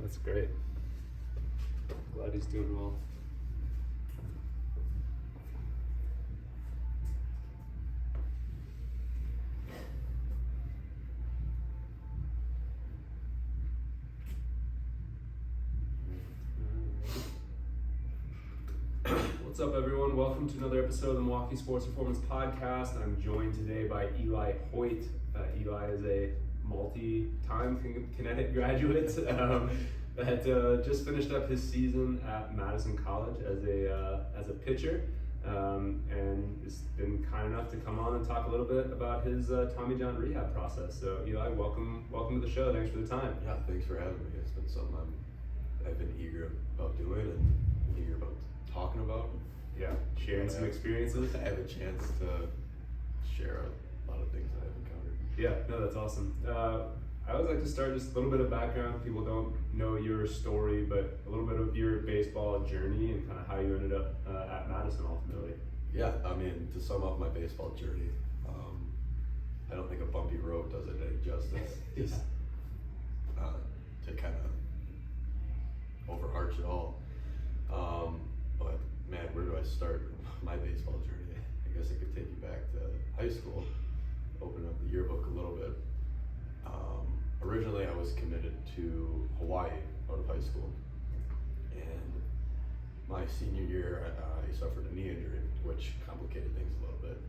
That's great. Glad he's doing well. What's up, everyone? Welcome to another episode of the Milwaukee Sports Performance Podcast. I'm joined today by Eli Hoyt. Eli is a multi-time kinetic graduate that just finished up his season at Madison College as a pitcher, and has been kind enough to come on and talk a little bit about his Tommy John rehab process. So Eli, welcome to the show. Thanks for the time. Yeah, thanks for having me. It's been something I've been eager about doing and eager about talking about. Yeah, sharing some experiences. I have a chance to share a lot of things that I've encountered. Yeah, no, that's awesome. I always like to start just a little bit of background. People don't know your story, but a little bit of your baseball journey and kind of how you ended up at Madison ultimately. Yeah, I mean, to sum up my baseball journey, I don't think a bumpy road does it any justice. Just to kind of overarch it all. But man, where do I start my baseball journey? I guess I could take you back to high school, open up the yearbook a little bit. Originally I was committed to Hawaii out of high school, and my senior year I suffered a knee injury, which complicated things a little bit.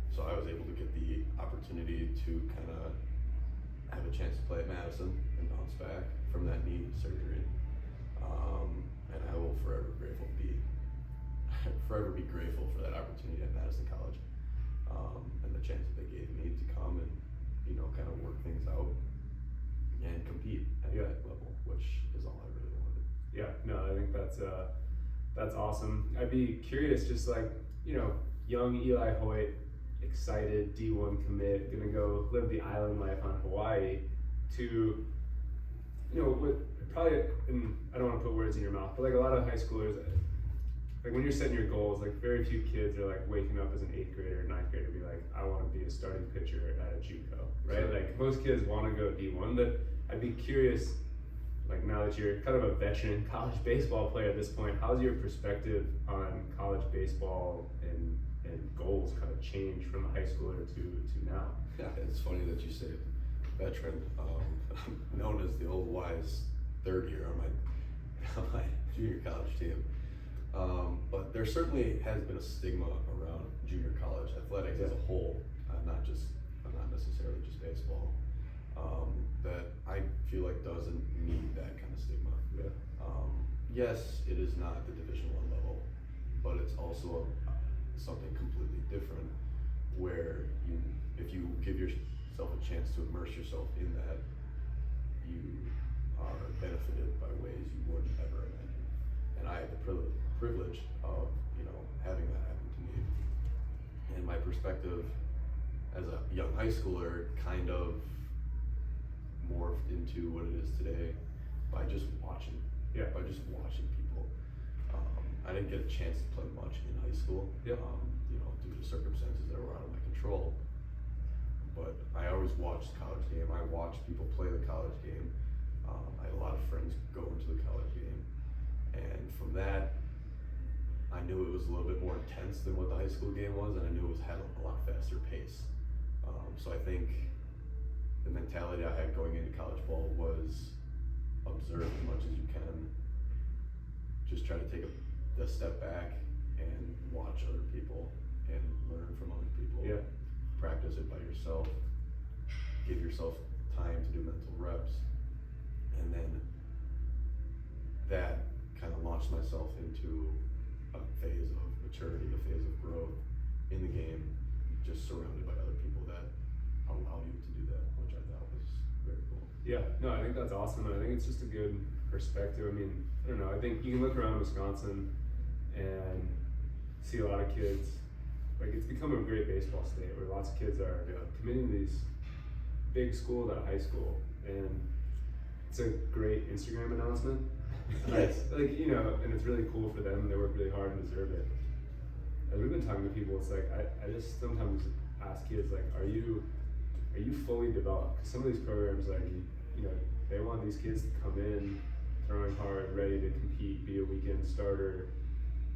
So I was able to get the opportunity to kind of have a chance to play at Madison and bounce back from that knee surgery. And I will forever be grateful for that opportunity at Madison College, and the chance that they gave me to come and, kind of work things out and compete at that level, which is all I really wanted. Yeah, no, I think that's awesome. I'd be curious, just like, young Eli Hoyt, excited, D1 commit, gonna go live the island life on Hawaii, to, probably, and I don't want to put words in your mouth, but like a lot of high schoolers, like when you're setting your goals, like very few kids are like waking up as an 8th grader or 9th grader be like, I want to be a starting pitcher at a JUCO, right? Sure. Like most kids want to go D1, but I'd be curious, like now that you're kind of a veteran college baseball player at this point, how's your perspective on college baseball and goals kind of change from a high schooler to now? Yeah, it's funny that you say veteran. Known as the old wise third year on my junior college team. But there certainly has been a stigma around junior college athletics as a whole, not necessarily just baseball, that I feel like doesn't need that kind of stigma. Yeah. Yes, it is not the Division I level, but it's also something completely different, where if you give yourself a chance to immerse yourself in that, you are benefited by ways you wouldn't ever imagine. And I had the privilege of having that happen to me. And my perspective as a young high schooler kind of morphed into what it is today by just watching. Yeah. By just watching people. I didn't get a chance to play much in high school. Yeah. Due to circumstances that were out of my control. But I always watched the college game. I watched people play the college game. I had a lot of friends go into the college game. And from that, I knew it was a little bit more intense than what the high school game was, and I knew it had a lot faster pace. So I think the mentality I had going into college ball was observe as much as you can. Just try to take a step back and watch other people and learn from other people. Yeah. Practice it by yourself. Give yourself time to do mental reps. And then that kind of launched myself into a phase of maturity, a phase of growth in the game, just surrounded by other people that allow you to do that, which I thought was very cool. Yeah, no, I think that's awesome. I think it's just a good perspective. I mean, I don't know, I think you can look around Wisconsin and see a lot of kids, like it's become a great baseball state where lots of kids are committing to these big schools out of high school, and it's a great Instagram announcement. Yes. And it's really cool for them. They work really hard and deserve it. As we've been talking to people, it's like I just sometimes ask kids, like, are you fully developed? 'Cause some of these programs, like, they want these kids to come in throwing hard, ready to compete, be a weekend starter.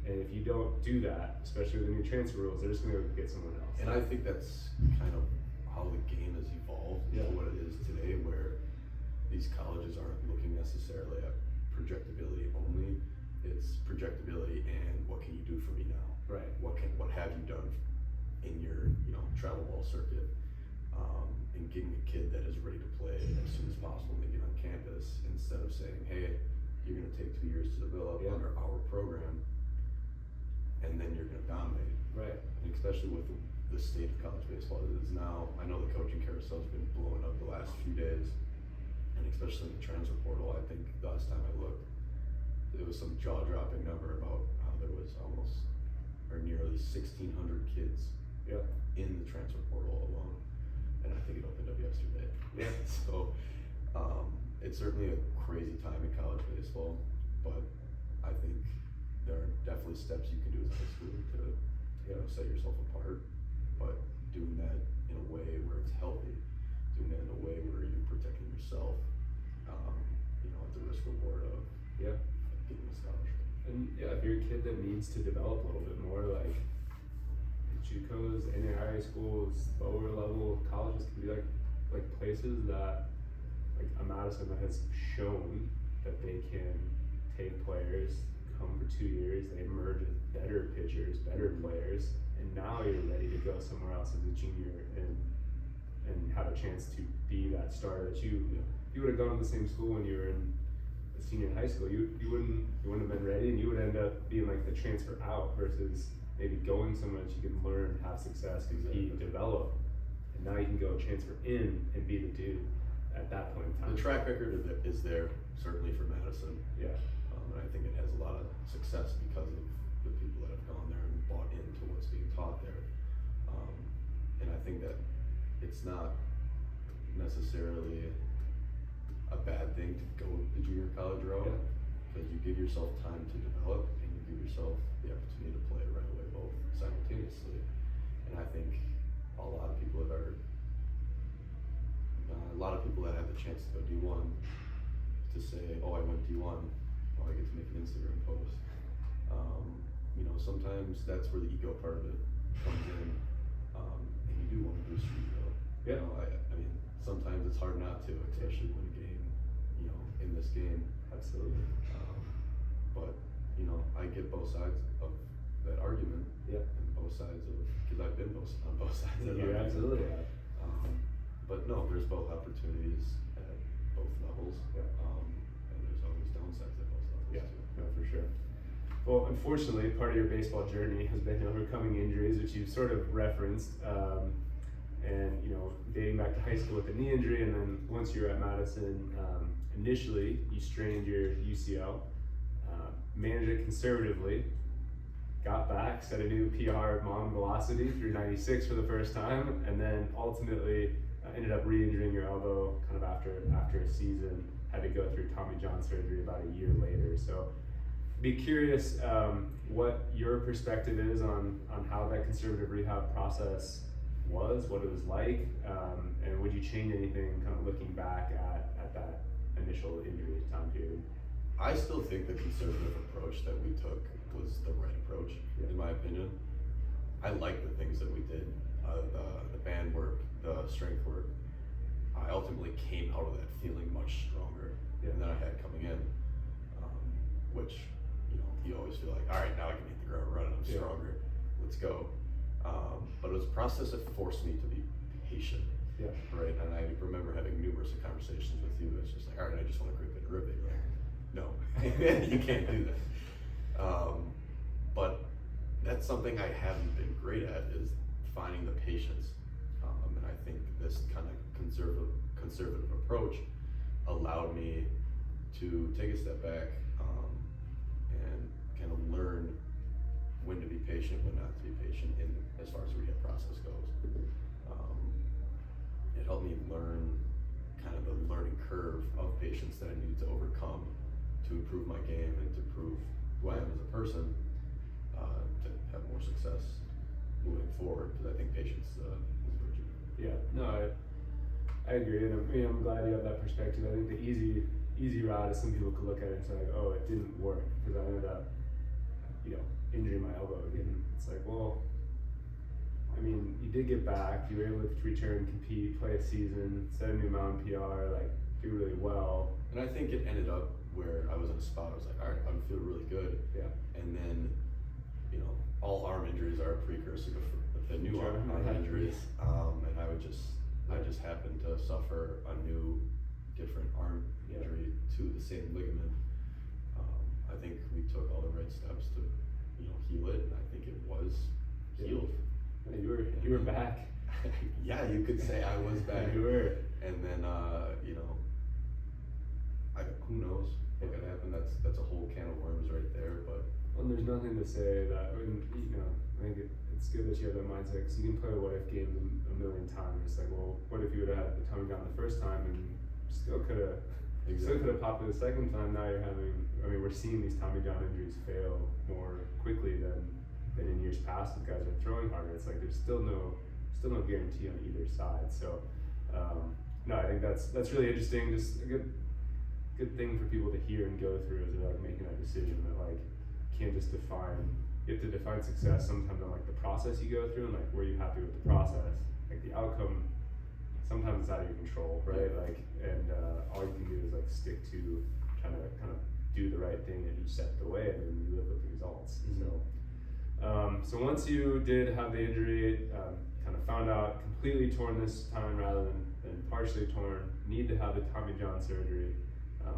And if you don't do that, especially with the new transfer rules, they're just going to get someone else. And I think that's kind of how the game has evolved to what it is today, where these colleges aren't looking necessarily at projectability only. It's projectability and what can you do for me now? Right. What have you done in your travel ball circuit? And getting a kid that is ready to play as soon as possible when they get on campus, instead of saying, hey, you're going to take 2 years to develop under our program, and then you're going to dominate. Right. And especially with the state of college baseball as it is now. I know the coaching carousel's been blowing up the last few days, and especially in the transfer portal. I think the last time I looked, there was some jaw-dropping number about how there was almost or nearly 1,600 kids in the transfer portal alone, and I think it opened up yesterday. Yeah. So it's certainly a crazy time in college baseball, but I think there are definitely steps you can do as a high schooler to set yourself apart, but doing that in a way where it's healthy, doing that in a way where you're protecting yourself, at the risk reward of getting a scholarship. And if you're a kid that needs to develop a little bit more, like JUCOs, NAIA schools, lower level colleges can be like places that, like a Madison that has shown that they can take players, come for 2 years, they emerge as better pitchers, better players, and now you're ready to go somewhere else as a junior and have a chance to be that star that you would have gone to the same school when you were in a senior in high school. You wouldn't have been ready, and you would end up being like the transfer out versus maybe going somewhere that you can learn, have success, compete, develop, and now you can go transfer in and be the dude at that point in time. The track record is there certainly for Madison. Yeah. And I think it has a lot of success because of the people that have gone there and bought into what's being taught there. And I think that it's not necessarily a bad thing to go the junior college route, because you give yourself time to develop and you give yourself the opportunity to play right away, both simultaneously. And I think a lot of people that have the chance to go D1 to say, oh, I went D1, oh, I get to make an Instagram post. Sometimes that's where the ego part of it comes in, and you do want to boost your ego. I mean, sometimes it's hard not to, especially when a game, in this game. Absolutely. But I get both sides of that argument, and both sides of, because I've been on both sides of that argument. Absolutely. But no, there's both opportunities at both levels, and there's always downsides at both levels too. No, for sure. Well, unfortunately, part of your baseball journey has been overcoming injuries, which you've sort of referenced, and dating back to high school with the knee injury, and then once you were at Madison, initially you strained your UCL, managed it conservatively, got back, set a new PR of Mound velocity through 96 for the first time, and then ultimately ended up re-injuring your elbow kind of after a season, had to go through Tommy John surgery about a year later. So be curious what your perspective is on how that conservative rehab process was, what it was like, and would you change anything kind of looking back at that initial injury time period? I still think the conservative approach that we took was the right approach, in my opinion. I like the things that we did, the band work, the strength work. I ultimately came out of that feeling much stronger than I had coming in, which, you always feel like, all right, now I can hit the ground running, I'm stronger, let's go. But it was a process that forced me to be patient, right? And I remember having numerous conversations with you. It's just like, all right, I just want to grip it and rip it. You're like, no, you can't do that. But that's something I haven't been great at, is finding the patience. And I think this kind of conservative approach allowed me to take a step back and kind of learn when to be patient, when not to be patient, in as far as the rehab process goes. It helped me learn kind of the learning curve of patience that I needed to overcome to improve my game and to prove who I am as a person, to have more success moving forward, because I think patience is virtue. Yeah, no, I agree, and I'm glad you have that perspective. I think the easy easy route is some people could look at it and say like, oh, it didn't work because I ended up, injuring my elbow again. It's like, well, I mean, you did get back, you were able to return, compete, play a season, set a new Mound PR, like do really well. And I think it ended up where I was in a spot, I was like, all right, I'm feeling really good. Yeah. And then, all arm injuries are a precursor to the new arm injuries. And I just happened to suffer a new, different arm injury to the same ligament. I think we took all the right steps to, heal it, and I think it was healed. Yeah, you were back. Yeah, you could say I was back. You were. And then, who knows what could happen? That's a whole can of worms right there. But there's nothing to say that. I think it's good that you have that mindset because you can play a what if game a million times. It's like, well, what if you would have had the Tommy John the first time and still could have popped it the second time? Now you're having. We're seeing these Tommy John injuries fail more quickly than in years past with guys who are throwing harder. It's like there's still no guarantee on either side. So no, I think that's really interesting. Just a good thing for people to hear and go through as they're like making that decision that like you can't just you have to define success sometimes on like the process you go through and like were you happy with the process. Like the outcome sometimes it's out of your control, right? Like and all you can do is like stick to trying to kind of do the right thing at each step of the way and then you live with the results. So once you did have the injury, kind of found out completely torn this time rather than partially torn, need to have the Tommy John surgery.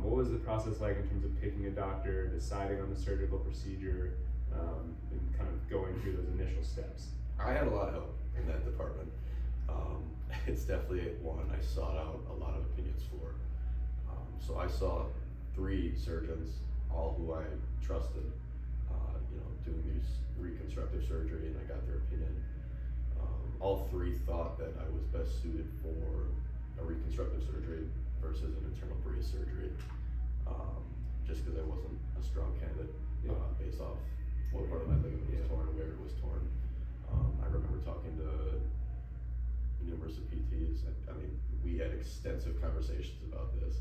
What was the process like in terms of picking a doctor, deciding on the surgical procedure, and kind of going through those initial steps? I had a lot of help in that department. It's definitely one I sought out a lot of opinions for. So I saw 3 surgeons, all who I trusted, doing these reconstructive surgery, and I got their opinion. All 3 thought that I was best suited for a reconstructive surgery versus an internal brace surgery, just because I wasn't a strong candidate based off what part of my ligament was torn, where it was torn. I remember talking to numerous of PTs. We had extensive conversations about this.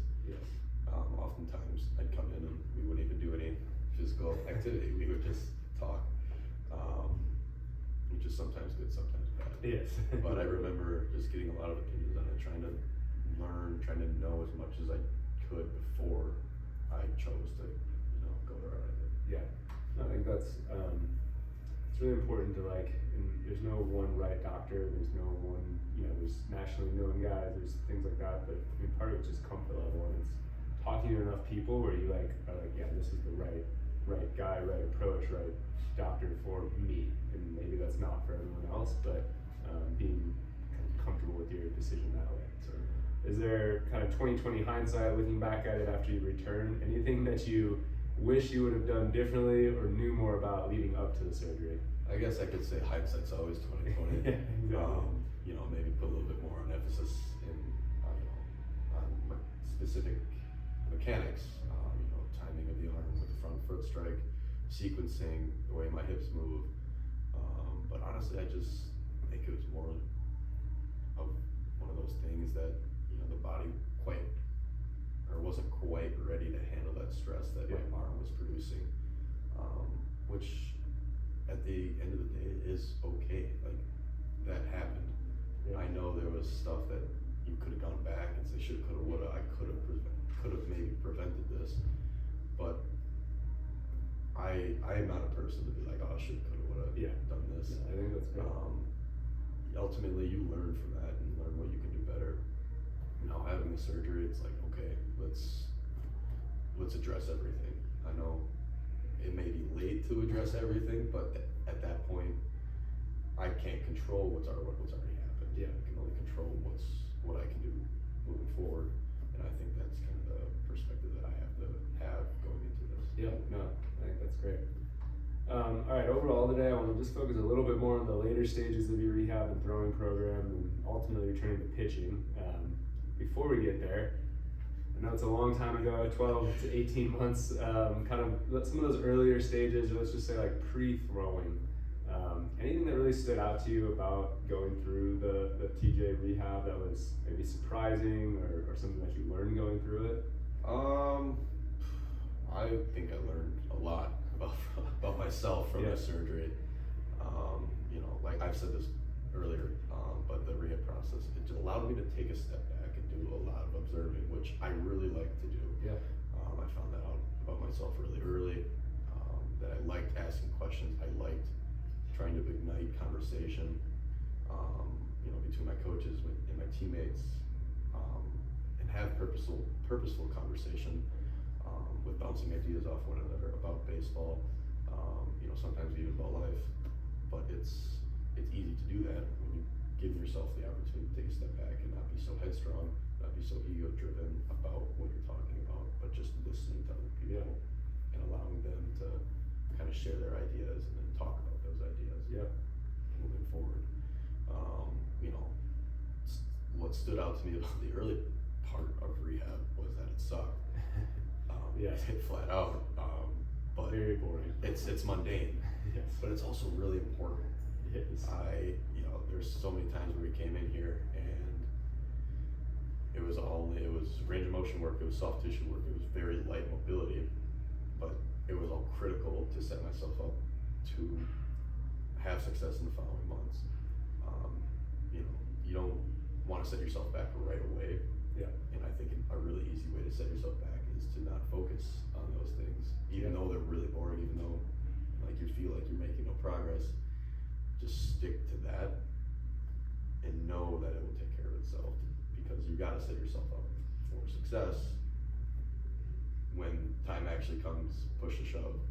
Oftentimes I'd come in and we wouldn't even do any physical activity. We would just talk, which is sometimes good, sometimes bad. Yes. But I remember just getting a lot of opinions on it, trying to learn, trying to know as much as I could before I chose to, go the route I did. Yeah, I think that's it's really important to like. There's no one right doctor. There's no one. There's nationally known guys. There's things like that. But part of it's just comfort level, and it's talking to enough people where you are like, yeah, this is the right guy, right approach, right doctor for me. And maybe that's not for everyone else, but being kind of comfortable with your decision that way. So, is there kind of 20/20 hindsight looking back at it after you return? Anything that you wish you would have done differently or knew more about leading up to the surgery? I guess I could say hindsight's always 20/20. Yeah, exactly. Maybe put a little bit more on emphasis in on specific mechanics. Timing of the arm with the front foot strike, sequencing, the way my hips move. But honestly, I just think it was more of one of those things that the body wasn't quite ready to handle that stress that my arm was producing, which at the end of the day is okay. Like that happened. I know there was stuff that you could have gone back and say should, could have, would have. I could have maybe prevented this, but I am not a person to be like, oh, should, could have, would have done this. Yeah, I think that's good. Ultimately, you learn from that and learn what you can do better. Now having the surgery, it's like, okay, let's address everything. I know it may be late to address everything, but at that point, I can't control what's already happened. I can only control what I can do moving forward, and I think that's kind of the perspective that I have to have going into this. Yeah, no, I think that's great. All right, overall today, I want to just focus a little bit more on the later stages of your rehab and throwing program and ultimately returning to pitching. Before we get there, I know it's a long time ago, 12 to 18 months, kind of some of those earlier stages, or let's just say like pre-throwing. Anything that really stood out to you about going through the TJ rehab that was maybe surprising or something that you learned going through it? I think I learned a lot about myself from the surgery. You know, like I've said this earlier, but the rehab process, it just allowed me to take a step back and do a lot of observing, which I really like to do. Yeah. I found that out about myself really early, that I liked asking questions. I liked trying to ignite conversation, you know, between my coaches and my teammates, and have purposeful conversation, with bouncing ideas off one another about baseball, you know, sometimes even about life. But it's easy to do that when you give yourself the opportunity to take a step back and not be so headstrong, not be so ego driven about what you're talking about, but just listening to other people and allowing them to kind of share their ideas and then talk about those ideas. Moving forward. You know, what stood out to me about the early part of rehab was that it sucked. Flat out. But very boring. It's mundane. Yes. But it's also really important. Yes. You know, there's so many times where we came in here and it was range of motion work, it was soft tissue work, it was very light mobility, but it was all critical to set myself up to have success in the following months. You know, you don't want to set yourself back right away. And I think a really easy way to set yourself back is to not focus on those things, even though they're really boring, even though like you feel like you're making no progress. Just stick to that and know that it will take care of itself, because you got to set yourself up for success when time actually comes, push to shove.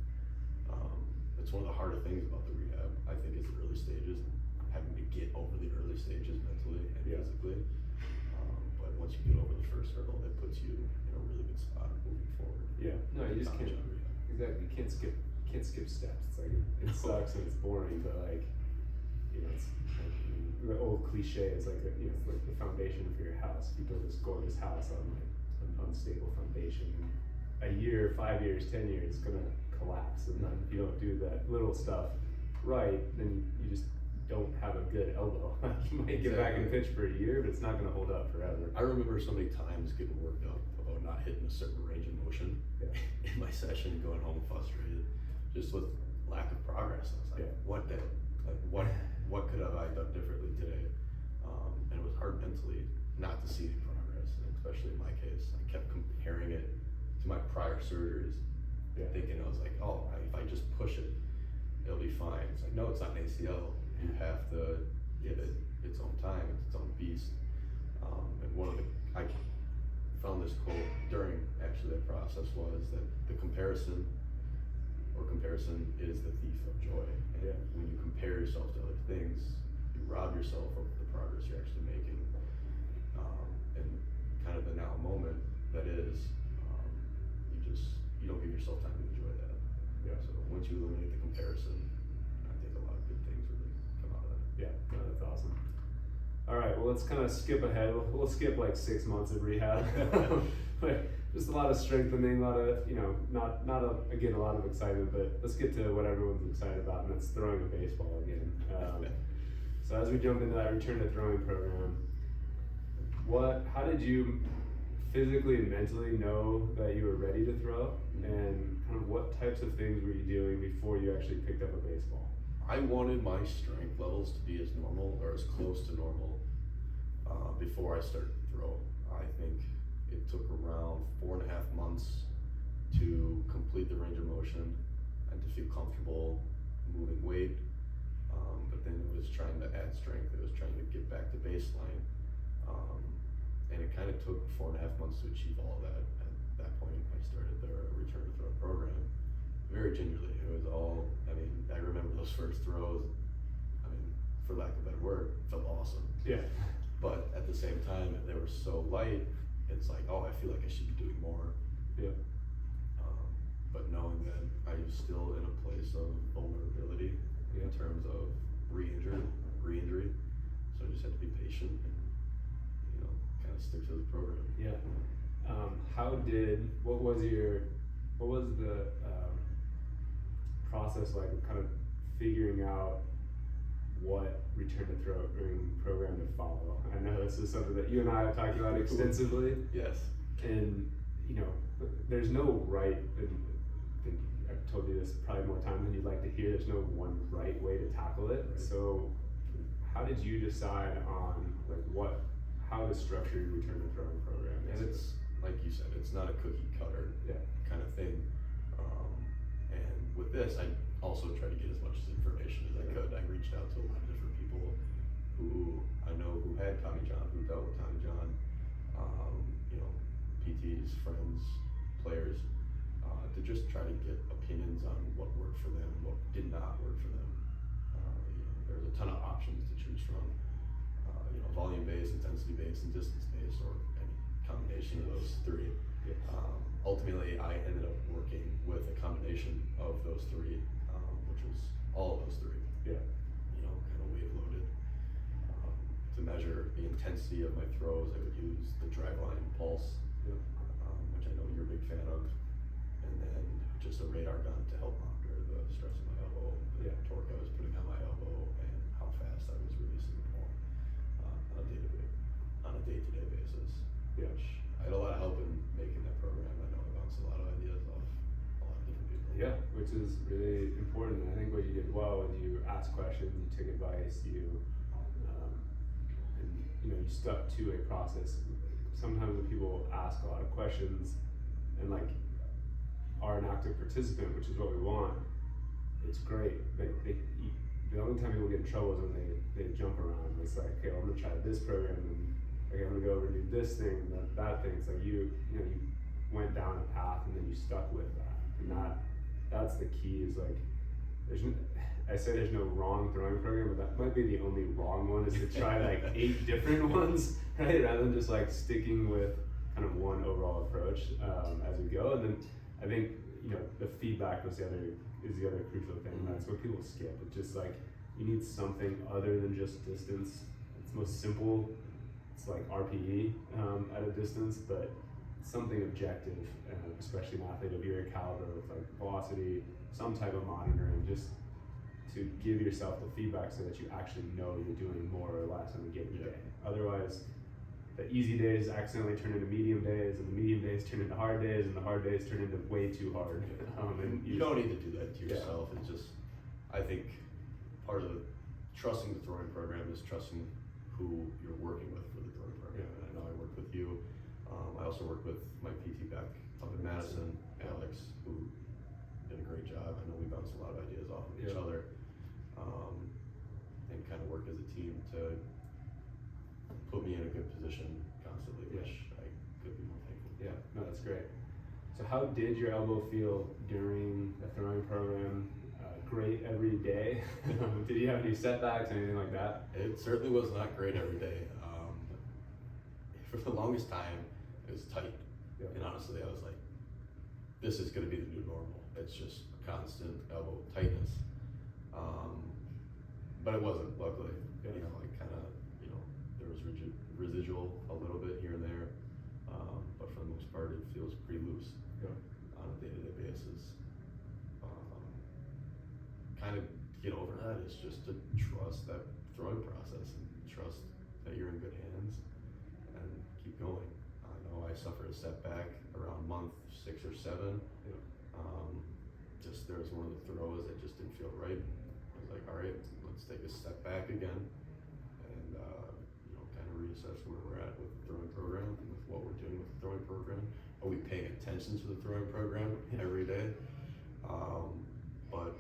It's one of the harder things about the rehab, I think, is the early stages, having to get over the early stages mentally and physically. But once you get over the first hurdle, it puts you in a really good spot moving forward. No, you just can't. Exactly, you can't skip steps. It's like it sucks and it's boring, but like, you know, it's like the old cliche is like, you know, it's like the foundation for your house. If you build this gorgeous house on like an unstable foundation, a year, 5 years, 10 years, it's gonna collapse. And then if you don't do that little stuff right, then you just don't have a good elbow. You might get back and pitch for a year, but it's not gonna hold up forever. I remember so many times getting worked up about not hitting a certain range of motion in my session, going home frustrated, just with lack of progress. I was like, what could have I done differently today? And it was hard mentally not to see any progress, and especially in my case, I kept comparing it to my prior surgeries, thinking I was like, oh, if I just push it, it'll be fine. It's like, no, it's not an ACL. You have to give it its own time, it's its own beast. And I found this quote during actually that process was that comparison is the thief of joy. And when you compare yourself to other things, you rob yourself of the progress you're actually making. And kind of the now moment that is, you don't give yourself time to enjoy that. So once you eliminate the comparison, I think a lot of good things really come out of that. No, that's awesome. All right, well, let's kind of skip ahead. We'll skip like 6 months of rehab. But just a lot of strengthening, a lot of, you know, again, a lot of excitement, but let's get to what everyone's excited about, and that's throwing a baseball again. So as we jump into that return to throwing program, how did you physically and mentally know that you were ready to throw, and kind of what types of things were you doing before you actually picked up a baseball? I wanted my strength levels to be as normal or as close to normal before I started to throw. I think it took around 4.5 months to complete the range of motion and to feel comfortable moving weight. But then it was trying to add strength. It was trying to get back to baseline. And it kind of took 4.5 months to achieve all of that. At that point, I started the return to throw program very gingerly. It was all, I mean, I remember those first throws, I mean, for lack of a better word, felt awesome. But at the same time, they were so light, it's like, oh, I feel like I should be doing more. But knowing that I was still in a place of vulnerability in terms of re-injury, so I just had to be patient and, you know, kind of stick to the program. What was the process like of kind of figuring out what return to throwing program to follow? I know this is something that you and I have talked about extensively. Yes. And there's no right, and I think I've told you this probably more times than you'd like to hear, there's no one right way to tackle it. Right. So how did you decide on how to structure your return to throwing program? And it's, like you said, it's not a cookie cutter kind of thing. And with this, I also try to get as much information as I could. I reached out to a lot of different people who I know who had Tommy John, who dealt with Tommy John, PTs, friends, players, to just try to get opinions on what worked for them, what did not work for them. There's a ton of options to choose from, volume-based, intensity-based, and distance-based, or any combination of those three. Yes. Ultimately, I ended up working with a combination of those three, which was all of those three. Yeah. Kind of wave loaded. To measure the intensity of my throws, I would use the driveline pulse, which I know you're a big fan of, and then just a radar gun to help monitor the stress of my elbow, the torque I was putting on my elbow, and how fast I was releasing the ball on a day-to-day basis. Which I had a lot of help in making that program. I know I bounced a lot of ideas off a lot of different people. Yeah, which is really important. I think what you did well was you asked questions, you took advice, you stuck to a process. Sometimes when people ask a lot of questions and are an active participant, which is what we want, it's great. But the only time people get in trouble is when they jump around. It's like, okay, well, I'm gonna try this program, and okay, I'm gonna go over and do this thing and that thing. It's like you went down a path and then you stuck with that, and that's the key. Is I say there's no wrong throwing program, but that might be the only wrong one, is to try 8 different ones, right? Rather than just sticking with kind of one overall approach as we go. And then I think the feedback is the other crucial thing. Mm-hmm. That's what people skip. It's just you need something other than just distance. It's most simple. It's like RPE at a distance, but something objective, especially an athlete of your caliber with velocity, some type of monitoring, just to give yourself the feedback so that you actually know you're doing more or less on a given day. Otherwise, the easy days accidentally turn into medium days, and the medium days turn into hard days, and the hard days turn into way too hard. And you don't need to do that to yourself. It's just, I think part of trusting the throwing program is trusting who you're working with for the throwing program. And I know I work with you. I also work with my PT back up in Madison, Alex, who did a great job. I know we bounced a lot of ideas off of each other, and kind of work as a team to put me in a good position constantly, which I could be more thankful for. Yeah, no, that's great. So how did your elbow feel during the throwing program? Great every day? Did you have any setbacks, anything like that? It certainly was not great every day. For the longest time, it was tight. And honestly, I was like, this is going to be the new normal. It's just constant elbow tightness. But it wasn't, luckily. There was residual a little bit here and there. But for the most part, it feels pretty loose on a day-to-day basis. Kind of get over that is just to trust that throwing process and trust that you're in good hands and keep going. I know I suffered a setback around month 6 or 7. There was one of the throws that just didn't feel right. I was like, all right, let's take a step back again and kind of reassess where we're at with the throwing program and with what we're doing with the throwing program. Are we paying attention to the throwing program every day? But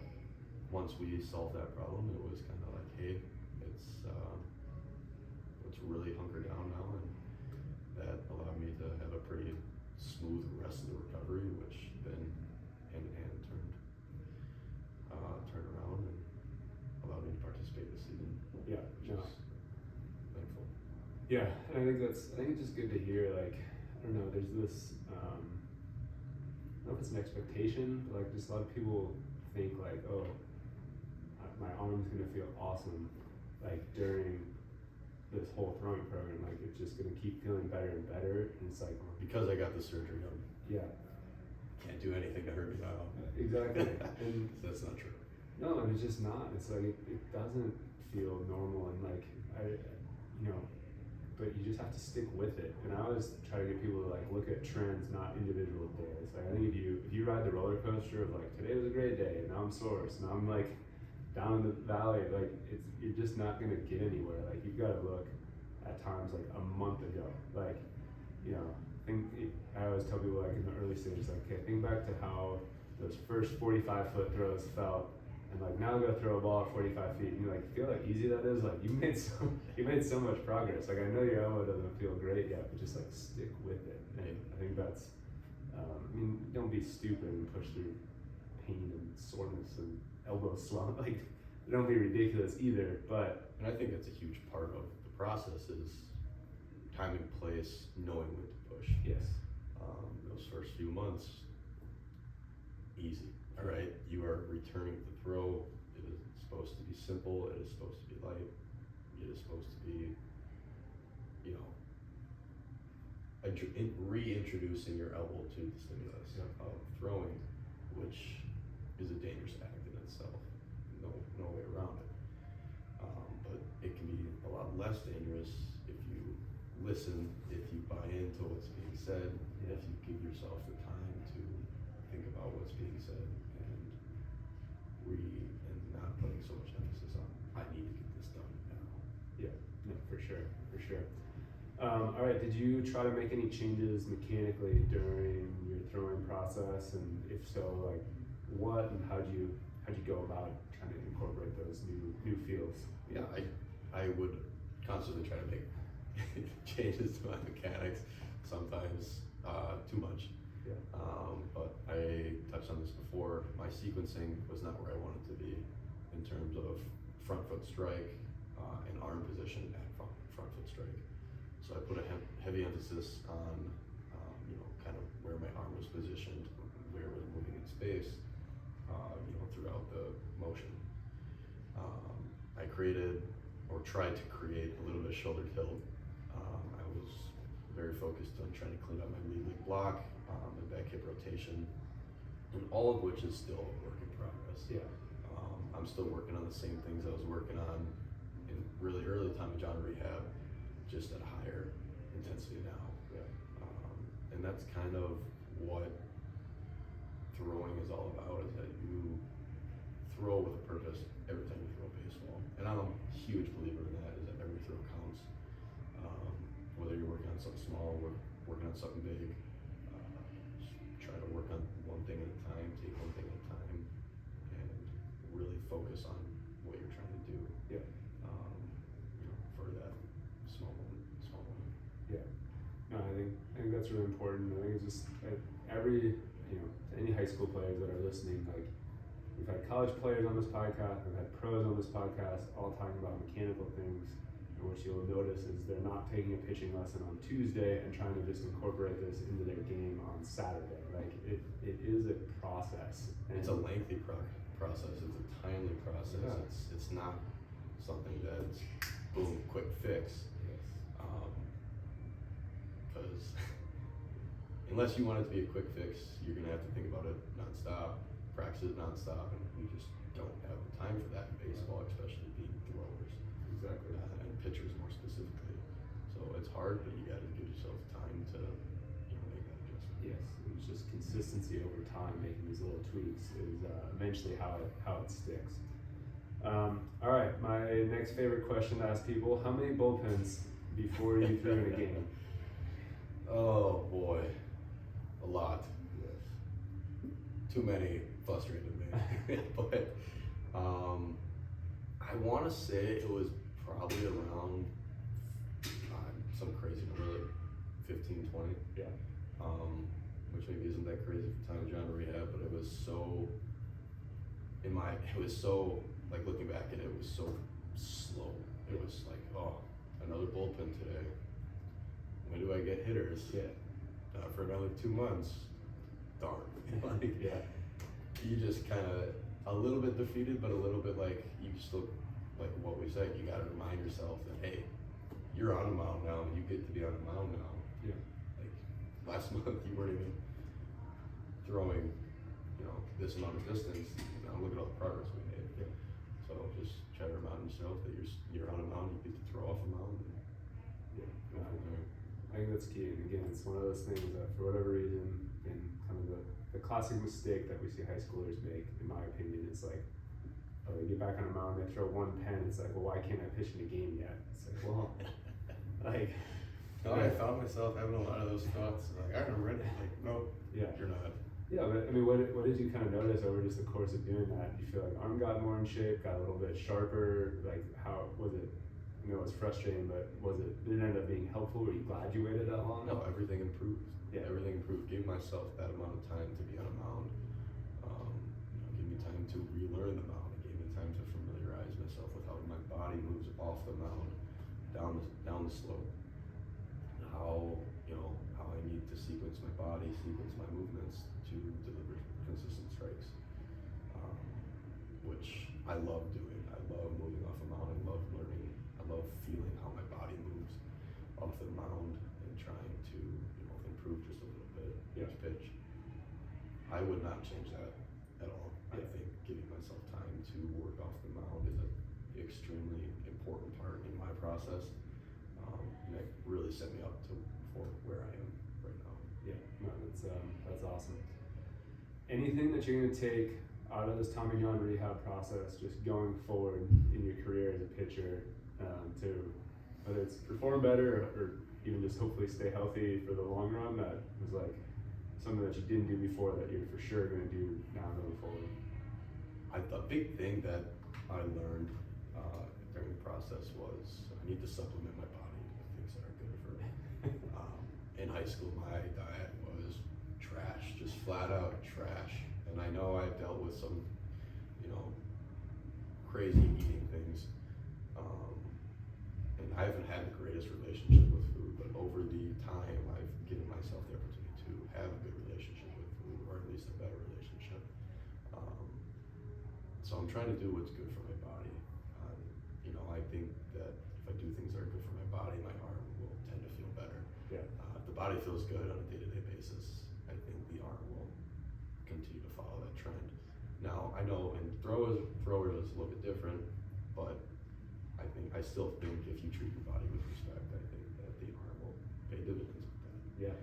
once we solved that problem, it was kind of like, hey, let's really hunker down now, and that allowed me to have a pretty smooth rest of the recovery, which then hand in hand turned around and allowed me to participate this season. Yeah, Thankful. Yeah, and I think it's just good to hear. I don't know, there's this, I don't know if it's an expectation, but just a lot of people think oh, my arm's gonna feel awesome during this whole throwing program, it's just gonna keep feeling better and better, and it's because I got the surgery done. Yeah, can't do anything to hurt me now. Exactly. And that's not true. No, and it's just not. It's it doesn't feel normal, and but you just have to stick with it. And I always try to get people to like look at trends, not individual days. Like I think if you ride the roller coaster of like today was a great day, now I'm sore, so now I'm like down in the valley, like you're just not gonna get anywhere. Like you've got to look at times like a month ago, like I always tell people like in the early stages, like okay, think back to how those first 45-foot throws felt. And like now go throw a ball at 45 feet, and you like feel how easy that is. Like you made so much progress. Like I know your elbow doesn't feel great yet, but just like stick with it. And I think that's, don't be stupid and push through pain and soreness and elbow swelling. Like don't be ridiculous either. But and I think that's a huge part of the process is time and place, knowing when to push. Yes. Those first few months, easy. All right, you are returning the throw. It is supposed to be simple. It is supposed to be light. It is supposed to be, reintroducing your elbow to the stimulus of throwing, which is a dangerous act in itself. No way around it. But it can be a lot less dangerous if you listen, if you buy into what's being said, if you give yourself the time to think about what's being said and not putting so much emphasis on I need to get this done now. Yeah, no, for sure. All right, did you try to make any changes mechanically during your throwing process, and if so, like what and how'd you go about trying to incorporate those new feels? Yeah, I would constantly try to make changes to my mechanics, sometimes too much. Yeah. But I touched on this before. My sequencing was not where I wanted to be in terms of front foot strike and arm position at front foot strike. So I put a heavy emphasis on kind of where my arm was positioned, where it was moving in space, throughout the motion. I created or tried to create a little bit of shoulder tilt. I was very focused on trying to clean up my lead leg block and back hip rotation, and all of which is still a work in progress. Yeah. I'm still working on the same things I was working on in really early time of John rehab, just at a higher intensity now. Yeah. And that's kind of what throwing is all about, is that you throw with a purpose every time you throw a baseball. And I'm a huge believer in that, is that every throw counts. Whether you're working on something small or working on something big, just try to work on one thing at a time, take one thing at a time, and really focus on what you're trying to do. Yeah. For that small moment. Yeah. No, I think that's really important. I think it's just every any high school players that are listening, like we've had college players on this podcast, we've had pros on this podcast, all talking about mechanical things. And what you'll notice is they're not taking a pitching lesson on Tuesday and trying to just incorporate this into their game on Saturday. Like it is a process. And it's a lengthy process. It's a timely process. Yeah. It's not something that's boom, quick fix. Yes. Because unless you want it to be a quick fix, you're gonna have to think about it nonstop, practice it nonstop, and we just don't have the time for that in baseball, especially being throwers. Exactly. And pitchers more specifically. So it's hard, but you gotta give yourself time to make that adjustment. Yes, it's just consistency over time, making these little tweaks is eventually how it sticks. All right, my next favorite question to ask people: how many bullpens before you threw in a game? Oh boy, a lot. Yes. Too many frustrated me. But I want to say it was probably around some crazy number, like 15, 20. Yeah. Which maybe isn't that crazy for time of John rehab, but it was so, like looking back at it, it was so slow. It was like, oh, another bullpen today. When do I get hitters? Yeah. For another 2 months. Darn. Like, yeah. You just kind of a little bit defeated, but a little bit like you still, like what we said, you got to remind yourself that, hey, you're on a mound now, and you get to be on a mound now. Yeah. Like last month, you weren't even throwing, this amount of distance. Now look at all the progress we made. Yeah. So just try to remind yourself that you're on a mound, you get to throw off a mound, and Yeah. Go from there. I think that's key. And again, it's one of those things that for whatever reason, and kind of the classic mistake that we see high schoolers make, in my opinion, is like, oh, they get back on a mound, they throw one pen, it's like, well, why can't I pitch in a game yet? It's like, well, like. No, I found myself having a lot of those thoughts. Like, I'm ready. Like, no, Yeah. you're not. Yeah, but I mean, what did you kind of notice over just the course of doing that? Do you feel like arm got more in shape, got a little bit sharper? Like, how was it? I know it's frustrating, but did it end up being helpful? Were you glad you waited that long? No, everything improved. Yeah. Everything improved. Gave myself that amount of time to be on a mound. Gave me time to relearn the mound. It gave me time to familiarize myself with how my body moves off the mound, down the slope. How I need to sequence my body, sequence my movements to deliver consistent strikes, which I love doing. I love moving off a mound. I love learning. I love feeling how my body moves off the mound and trying to improve just a little bit each pitch. I would not change that at all. I think giving myself time to work off the mound is an extremely important part in my process. And it really set me up for where I am right now. Yeah, no, that's awesome. Anything that you're gonna take out of this Tommy John rehab process, just going forward in your career as a pitcher, to whether it's perform better or even just hopefully stay healthy for the long run, that was like something that you didn't do before that you're for sure gonna do now going forward? The big thing that I learned during the process was I need to supplement my body with things that are good for me. In high school, my diet was trash, just flat out trash. And I know I've dealt with some, crazy eating things. And I haven't had the greatest relationship with food, but over the time, I've given myself the opportunity to have a good relationship with food, or at least a better relationship. So I'm trying to do what's good for my body. I think that if I do things that are good for my body, my arm will tend to feel better. Yeah. If the body feels good on a day-to-day basis, I think the arm will continue to follow that trend. Now, I know in throwers is a little bit different, but I still think if you treat your body with respect, I think that the arm will pay dividends with that. Yeah.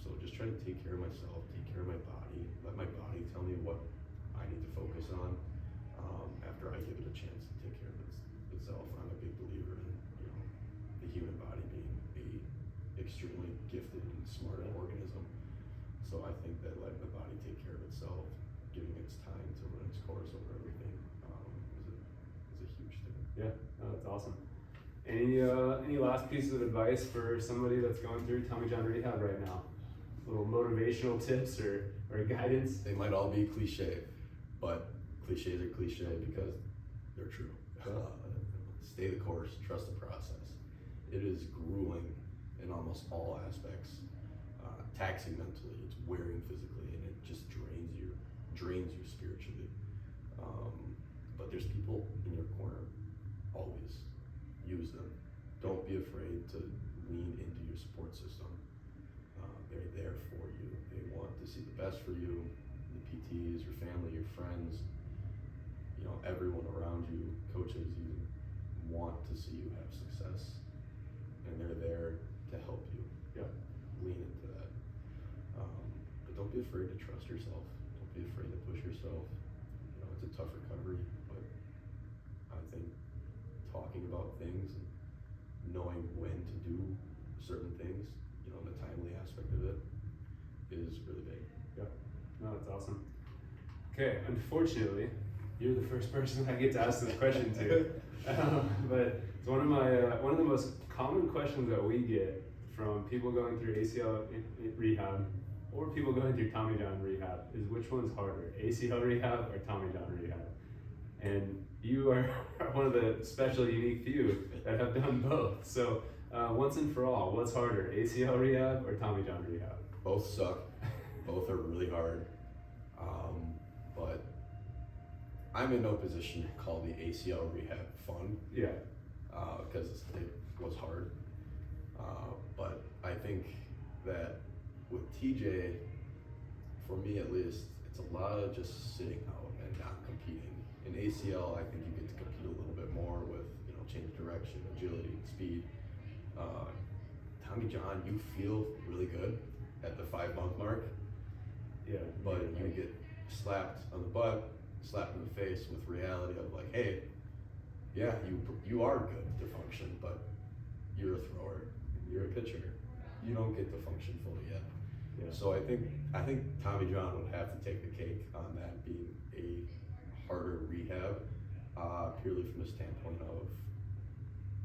So just try to take care of myself, take care of my body, let my body tell me what I need to focus on. After I give it a chance to take care of itself, I'm a big believer in the human body being a extremely gifted and smart organism. So I think that letting the body take care of itself, giving it its time to run its course over everything, is a huge thing. Yeah, no, that's awesome. Any last pieces of advice for somebody that's going through Tommy John rehab right now? Little motivational tips or guidance? They might all be cliche, but cliches are cliche because they're true. Stay the course, trust the process. It is grueling in almost all aspects. Taxing mentally, it's wearing physically, and it just drains you spiritually. But there's people in your corner, always. Use them. Don't be afraid to lean into your support system. They're there for you. They want to see the best for you. The PTs, your family, your friends, everyone around you, coaches, you want to see you have success, and they're there to help you. Yeah. Lean into that. But don't be afraid to trust yourself. Don't be afraid to push yourself. It's a tough recovery, but I think talking about things and knowing when to do certain things, the timely aspect of it is really big. Yeah. No, that's awesome. Okay, unfortunately, you're the first person I get to ask this question to. But it's one of the most common questions that we get from people going through ACL rehab or people going through Tommy John rehab is which one's harder, ACL rehab or Tommy John rehab? And you are one of the special, unique few that have done both. So once and for all, what's harder, ACL rehab or Tommy John rehab? Both suck. Both are really hard. But I'm in no position to call the ACL rehab fun. Yeah. Because it was hard. But I think that with TJ, for me at least, it's a lot of just sitting out and not competing. In ACL, I think you get to compete a little bit more with change direction, agility, and speed. Tommy John, you feel really good at the 5-month mark. Yeah. But you get slapped on the butt, slapped in the face with reality of like, hey, yeah, you are good to function, but you're a thrower, you're a pitcher. You don't get to function fully yet. Yeah. So I think Tommy John would have to take the cake on that being a harder rehab, purely from the standpoint of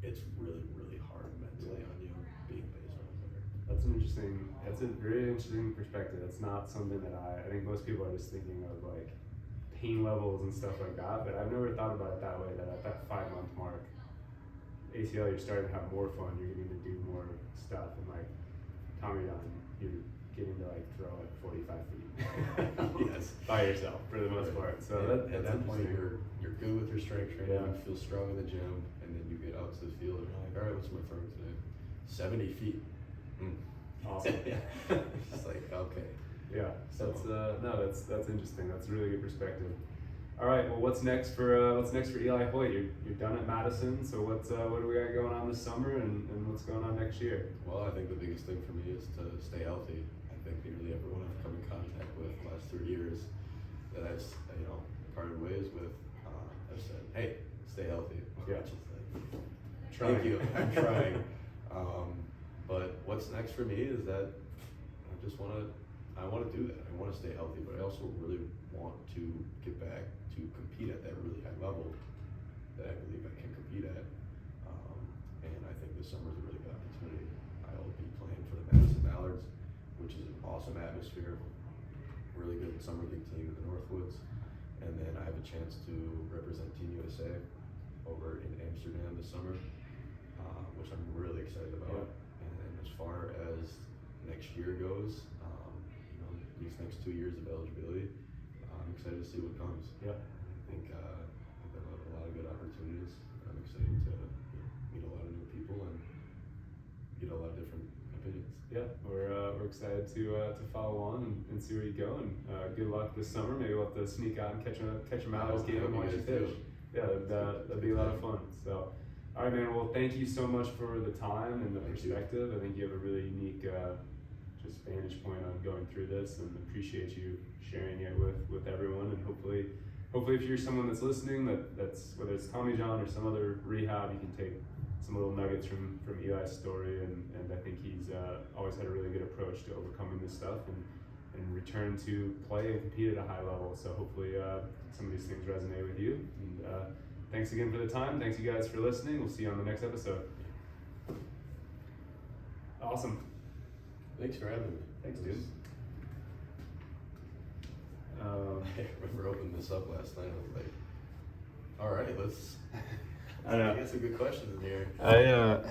it's really, really hard mentally on you being a baseball player. That's a very interesting perspective. That's not something that I think most people are just thinking of like pain levels and stuff like that, but I've never thought about it that way, that at that 5-month mark, ACL, you're starting to have more fun, you're getting to do more stuff, and like Tommy John, you're getting to like throw at 45 feet Yes. by yourself for the most part. So at that point, you're good with your strength training, Yeah. you feel strong in the gym, and then you get out to the field and you're like, all right, what's my throwing today? 70 feet. Awesome. It's just like, okay. Yeah, So- that's interesting. That's a really good perspective. All right, well, what's next for Eli Hoyt? You're done at Madison, so what do we got going on this summer, and what's going on next year? Well, I think the biggest thing for me is to stay healthy. I think nearly everyone I've come in contact with the last 3 years that I've parted ways with, have said, hey, stay healthy. Yeah. Which is like, Trying. thank you, I'm trying. But what's next for me is that I want to do that. I want to stay healthy, but I also really want to get back to compete at that really high level that I believe I can compete at. And I think this summer is a really good opportunity. I'll be playing for the Madison Mallards, which is an awesome atmosphere, really good summer league team in the Northwoods. And then I have a chance to represent Team USA over in Amsterdam this summer, which I'm really excited about. Yeah. And as far as next year goes, these next 2 years of eligibility, I'm excited to see what comes. Yeah. I think there are a lot of good opportunities. I'm excited to meet a lot of new people and get a lot of different opinions. Yeah, we're excited to follow on and see where you go, and good luck this summer. Maybe we'll have to sneak out and catch a Mallards game and watch you pitch. Yeah, that'd be a lot of fun. So, all right, man. Well, thank you so much for the time and the perspective. I think you have a really unique just vantage point on going through this, and appreciate you sharing it with everyone. And hopefully if you're someone that's listening, that's whether it's Tommy John or some other rehab, you can take some little nuggets from Eli's story, and I think he's always had a really good approach to overcoming this stuff and return to play and compete at a high level. So hopefully some of these things resonate with you. And thanks again for the time. Thanks you guys for listening. We'll see you on the next episode. Awesome. Thanks for having me. Thanks, dude. I remember opening this up last night. I was like, all right, let's. I know. Get some good questions in here.